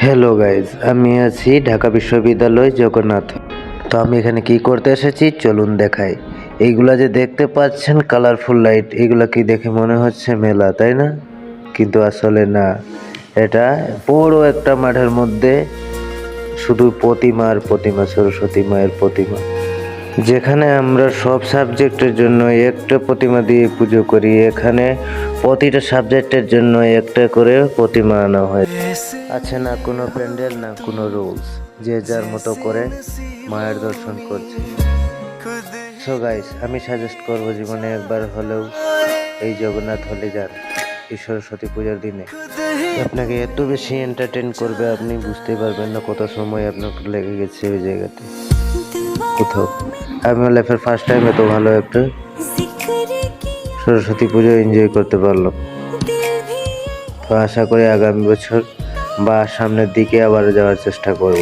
Hello guys, আমি আছি ঢাকা বিশ্ববিদ্যালয় জগন্নাথ। তো আমি এখানে কি করতে এসেছি চলুন দেখাই। এইগুলা যে দেখতে পাচ্ছেন কালারফুল লাইট, এগুলা কি দেখে মনে হচ্ছে মেলা, তাই না? কিন্তু আসলে না, এটা বড় একটা মাঠের মধ্যে শুধু প্রতিমা আর প্রতিমা, সরস্বতী মায়ের প্রতিমা, যেখানে আমরা সব সাবজেক্টের জন্য একটা প্রতিমা দিয়ে পুজো করি। এখানে প্রতিটা সাবজেক্টের জন্য একটা করে প্রতিমা আনা হয়। আছে না কোনো প্যান্ডেল, না কোনো রুলস, যে যার মতো করে মায়ের দর্শন করছে। সো গাইস, আমি সাজেস্ট করব জীবনে একবার হলেও এই জগন্নাথ হলে যান এই সরস্বতী পূজার দিনে। আপনাকে এত বেশি এন্টারটেইন করবে, আপনি বুঝতে পারবেন না কত সময় আপনার লেগে গেছে ওই জায়গাতে। কোথাও আমি আমার লাইফের ফার্স্ট টাইম এত ভালো একটা সরস্বতী পুজো এনজয় করতে পারলাম। তো আশা করি আগামী বছর বা সামনের দিকে আবার যাওয়ার চেষ্টা করব।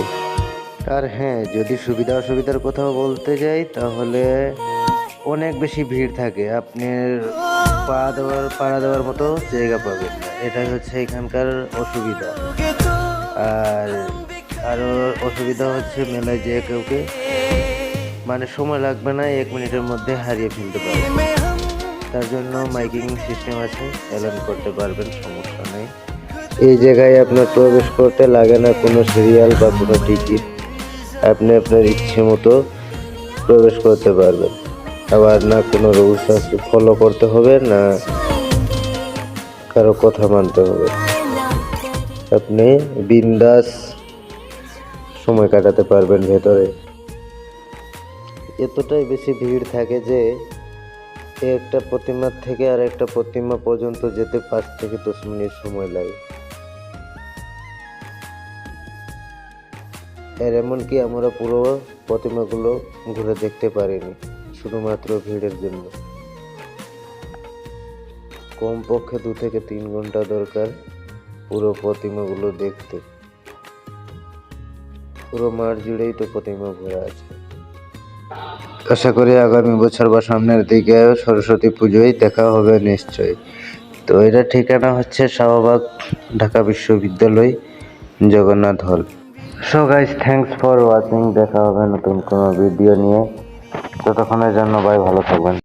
আর হ্যাঁ, যদি সুবিধা অসুবিধার কথাও বলতে যাই তাহলে অনেক বেশি ভিড় থাকে, আপনার পাড়া দেওয়ার মতো জায়গা পাবেন না, এটাই হচ্ছে এখানকার অসুবিধা। আর আরও অসুবিধা হচ্ছে মেলায় যে কাউকে মানে সময় লাগবে না, 1 মিনিটের মধ্যে হারিয়ে ফেলতে পারবেন। তার জন্য মাইকিং সিস্টেম আছে, এলান করতে পারবেন, সমস্যা নেই। এই জায়গায় আপনার প্রবেশ করতে লাগে না কোনো সিরিয়াল বা কোনো টিকিট, আপনি আপনার ইচ্ছে মতো প্রবেশ করতে পারবেন। আবার না কোনো রুলস আছে ফলো করতে হবে, না কারো কথা মানতে হবে, আপনি বিন্দাস সময় কাটাতে পারবেন ভেতরে। এতটাই বেশি ভিড় থাকে যে একটা প্রতিমা থেকে আর একটা প্রতিমা পর্যন্ত যেতে 5 থেকে 10 মিনিট সময় লাগে। আর এমনকি আমরা পুরো প্রতিমাগুলো ঘুরে দেখতে পারিনি, শুধুমাত্র ভিড়ের জন্য। কমপক্ষে 2 থেকে 3 ঘন্টা দরকার পুরো প্রতিমাগুলো দেখতে। পুরো মাঠ জুড়েই তো প্রতিমা ঘোরা আছে। আশা করি আগামী বছর বা সামনের দিকে সরস্বতী পুজোয় দেখা হবে নিশ্চয়ই। তো এটা ঠিকানা হচ্ছে শাহবাগ, ঢাকা বিশ্ববিদ্যালয়, জগন্নাথ হল। So guys, thanks for watching. দেখা হবে নতুন কোনো ভিডিও নিয়ে, ততক্ষণের জন্য বাই, ভালো থাকবেন।